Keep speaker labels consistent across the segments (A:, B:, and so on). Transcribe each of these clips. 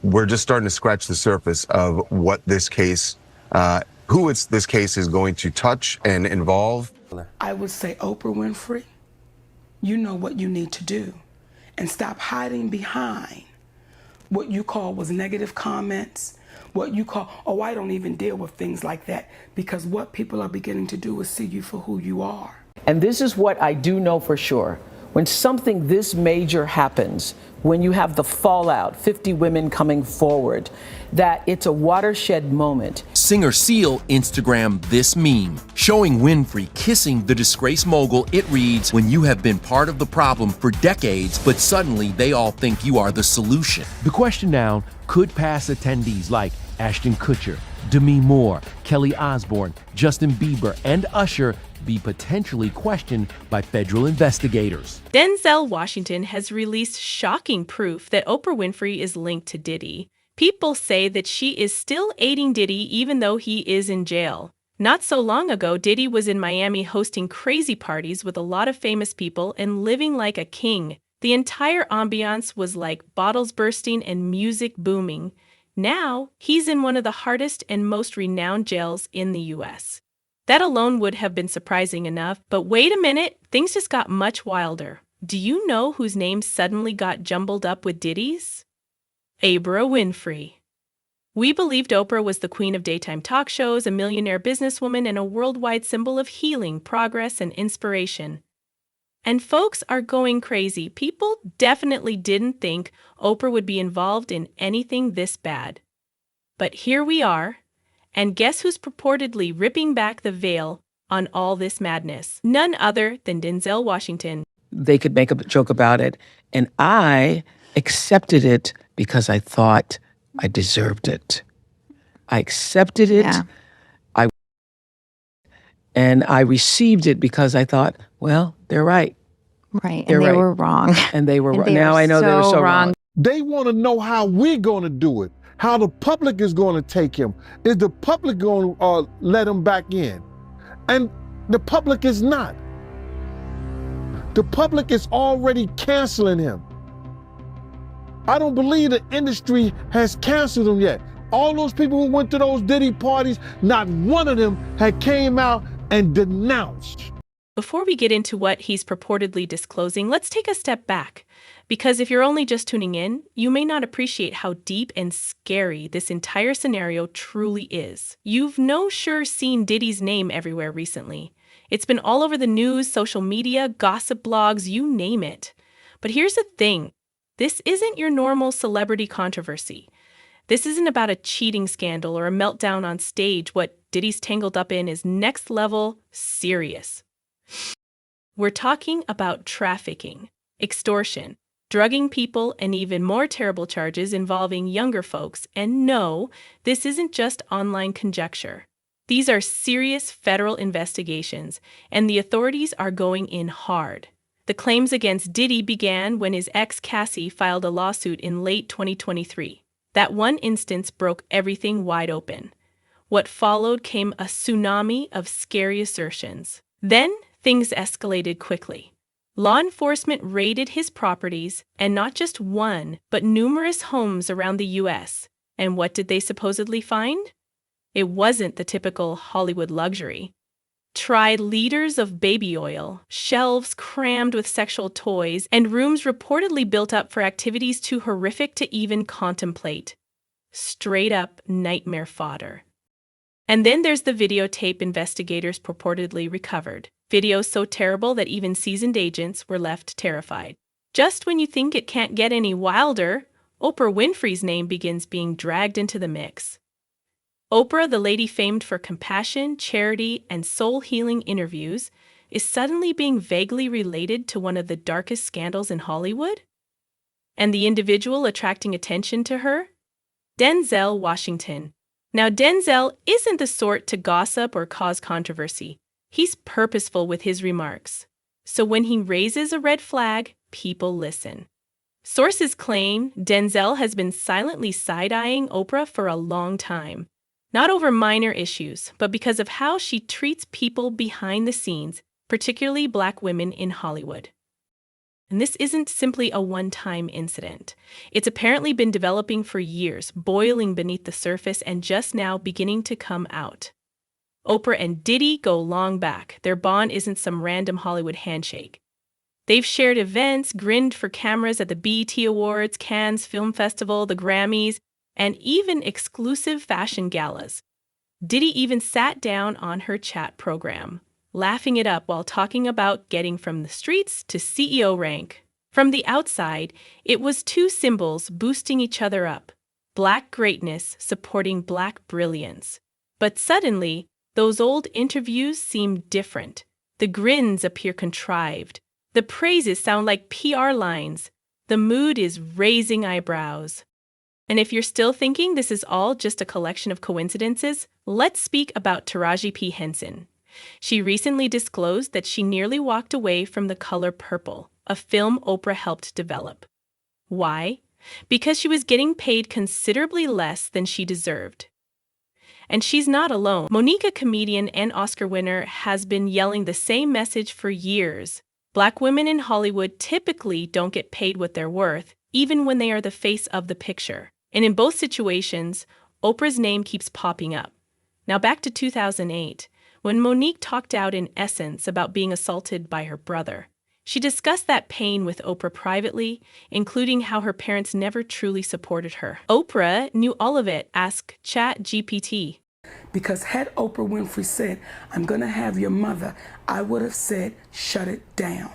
A: we're just starting to scratch the surface of what this case, this case is going to touch and involve.
B: I would say, Oprah Winfrey, you know what you need to do, and stop hiding behind what you call was negative comments, what you call, oh, I don't even deal with things like that, because what people are beginning to do is see you for who you are.
C: And this is what I do know for sure. When something this major happens, when you have the fallout, 50 women coming forward, that it's a watershed moment.
D: Singer Seal Instagrammed this meme, showing Winfrey kissing the disgraced mogul. It reads, "When you have been part of the problem for decades, but suddenly they all think you are the solution."
E: The question now could pass attendees like Ashton Kutcher, Demi Moore, Kelly Osbourne, Justin Bieber, and Usher be potentially questioned by federal investigators.
F: Denzel Washington has released shocking proof that Oprah Winfrey is linked to Diddy. People say that she is still aiding Diddy even though he is in jail. Not so long ago, Diddy was in Miami hosting crazy parties with a lot of famous people and living like a king. The entire ambiance was like bottles bursting and music booming. Now, he's in one of the hardest and most renowned jails in the U.S. That alone would have been surprising enough, but wait a minute, things just got much wilder. Do you know whose name suddenly got jumbled up with Diddy's? Oprah Winfrey. We believed Oprah was the queen of daytime talk shows, a millionaire businesswoman, and a worldwide symbol of healing, progress, and inspiration. And folks are going crazy. People definitely didn't think Oprah would be involved in anything this bad. But here we are. And guess who's purportedly ripping back the veil on all this madness? None other than Denzel Washington.
C: They could make a joke about it, and I accepted it because I thought I deserved it. I accepted it.
G: Yeah.
C: And I received it because I thought, well, they're right.
G: Right.
C: They're
G: and they
C: right.
G: were wrong.
C: And they were
G: And
C: wrong.
G: they
C: Now
G: are
C: I know they were so wrong.
H: They want to know how we're going to do it, how the public is going to take him. Is the public going to let him back in? And the public is not. The public is already canceling him. I don't believe the industry has canceled him yet. All those people who went to those Diddy parties, not one of them had came out and denounced.
F: Before we get into what he's purportedly disclosing, let's take a step back. Because if you're only just tuning in, you may not appreciate how deep and scary this entire scenario truly is. You've no sure seen Diddy's name everywhere recently. It's been all over the news, social media, gossip blogs, you name it. But here's the thing. This isn't your normal celebrity controversy. This isn't about a cheating scandal or a meltdown on stage. What Diddy's tangled up in is next level serious. We're talking about trafficking, extortion, drugging people, and even more terrible charges involving younger folks. And no, this isn't just online conjecture. These are serious federal investigations, and the authorities are going in hard. The claims against Diddy began when his ex Cassie filed a lawsuit in late 2023. That one instance broke everything wide open. What followed came a tsunami of scary assertions. Then, things escalated quickly. Law enforcement raided his properties, and not just one, but numerous homes around the U.S. And what did they supposedly find? It wasn't the typical Hollywood luxury. Try liters of baby oil, shelves crammed with sexual toys, and rooms reportedly built up for activities too horrific to even contemplate. Straight up nightmare fodder. And then there's the videotape investigators purportedly recovered. Videos so terrible that even seasoned agents were left terrified. Just when you think it can't get any wilder, Oprah Winfrey's name begins being dragged into the mix. Oprah, the lady famed for compassion, charity, and soul-healing interviews, is suddenly being vaguely related to one of the darkest scandals in Hollywood? And the individual attracting attention to her? Denzel Washington. Now, Denzel isn't the sort to gossip or cause controversy. He's purposeful with his remarks. So when he raises a red flag, people listen. Sources claim Denzel has been silently side-eyeing Oprah for a long time. Not over minor issues, but because of how she treats people behind the scenes, particularly Black women in Hollywood. And this isn't simply a one-time incident. It's apparently been developing for years, boiling beneath the surface and just now beginning to come out. Oprah and Diddy go long back. Their bond isn't some random Hollywood handshake. They've shared events, grinned for cameras at the BET Awards, Cannes Film Festival, the Grammys, and even exclusive fashion galas. Diddy even sat down on her chat program, laughing it up while talking about getting from the streets to CEO rank. From the outside, it was two symbols boosting each other up, Black greatness supporting Black brilliance. But suddenly, those old interviews seem different. The grins appear contrived. The praises sound like PR lines. The mood is raising eyebrows. And if you're still thinking this is all just a collection of coincidences, let's speak about Taraji P. Henson. She recently disclosed that she nearly walked away from The Color Purple, a film Oprah helped develop. Why? Because she was getting paid considerably less than she deserved. And she's not alone. Monica, comedian and Oscar winner, has been yelling the same message for years. Black women in Hollywood typically don't get paid what they're worth, even when they are the face of the picture. And in both situations, Oprah's name keeps popping up. Now back to 2008, when Monique talked out in Essence about being assaulted by her brother. She discussed that pain with Oprah privately, including how her parents never truly supported her. Oprah knew all of it, asked ChatGPT.
B: Because had Oprah Winfrey said, I'm going to have your mother, I would have said, shut it down.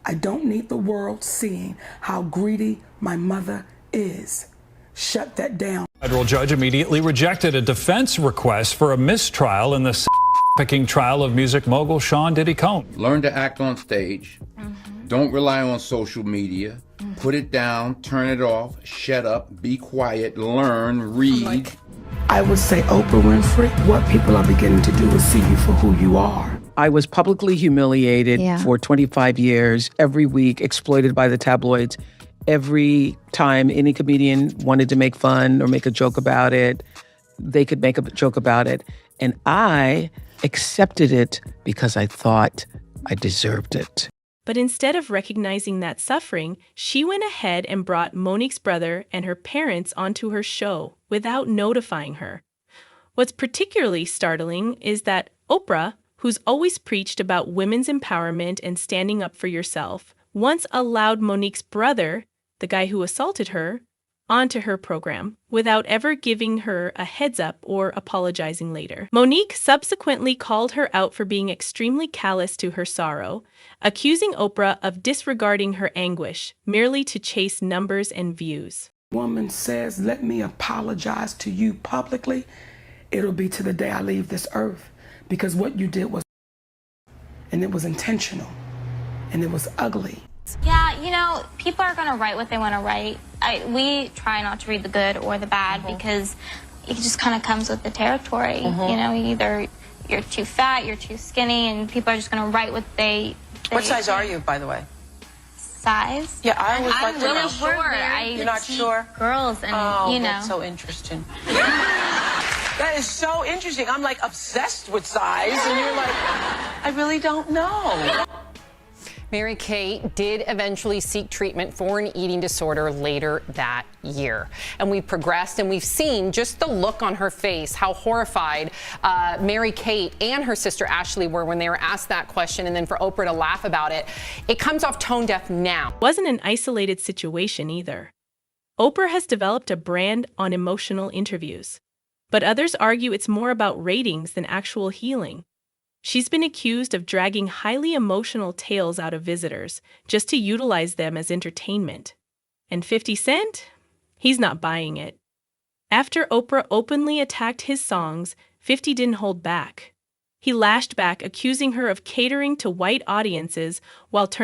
B: I don't need the world seeing how greedy my mother is. Shut that down.
G: Federal judge immediately rejected a defense request for a mistrial in the picking trial of music mogul Sean Diddy Combs.
I: Learn to act on stage. Don't rely on social media. Put it down, turn it off, shut up, be quiet, learn, read.
B: I would say, Oprah Winfrey, what people are beginning to do is see you for who you are.
C: I was publicly humiliated for 25 years, every week, exploited by the tabloids. Every time any comedian wanted to make fun or make a joke about it, they could make a joke about it. And I accepted it because I thought I deserved it.
F: But instead of recognizing that suffering, she went ahead and brought Monique's brother and her parents onto her show without notifying her. What's particularly startling is that Oprah, who's always preached about women's empowerment and standing up for yourself, once allowed Monique's brother, the guy who assaulted her, onto her program without ever giving her a heads up or apologizing later. Monique subsequently called her out for being extremely callous to her sorrow, accusing Oprah of disregarding her anguish merely to chase numbers and views.
B: Woman says, let me apologize to you publicly. It'll be to the day I leave this earth, because what you did was, and it was intentional, and it was ugly.
J: Yeah, you know, people are going to write what they want to write. We try not to read the good or the bad because it just kind of comes with the territory. You know, either you're too fat, you're too skinny, and people are just going to write what they
K: What size are you, by the way?
J: Size?
K: Yeah, I always like
J: I'm
K: to
J: really
K: know.
J: sure.
K: You're not sure?
J: Girls, and you know.
K: That's so interesting. That is so interesting. I'm like obsessed with size, and you're like, I really don't know.
L: Mary-Kate did eventually seek treatment for an eating disorder later that year. And we've progressed and we've seen just the look on her face, how horrified Mary-Kate and her sister Ashley were when they were asked that question, and then for Oprah to laugh about it. It comes off tone deaf now.
F: It wasn't an isolated situation either. Oprah has developed a brand on emotional interviews, but others argue it's more about ratings than actual healing. She's been accused of dragging highly emotional tales out of visitors just to utilize them as entertainment. And 50 Cent? He's not buying it. After Oprah openly attacked his songs, 50 didn't hold back. He lashed back, accusing her of catering to white audiences while turning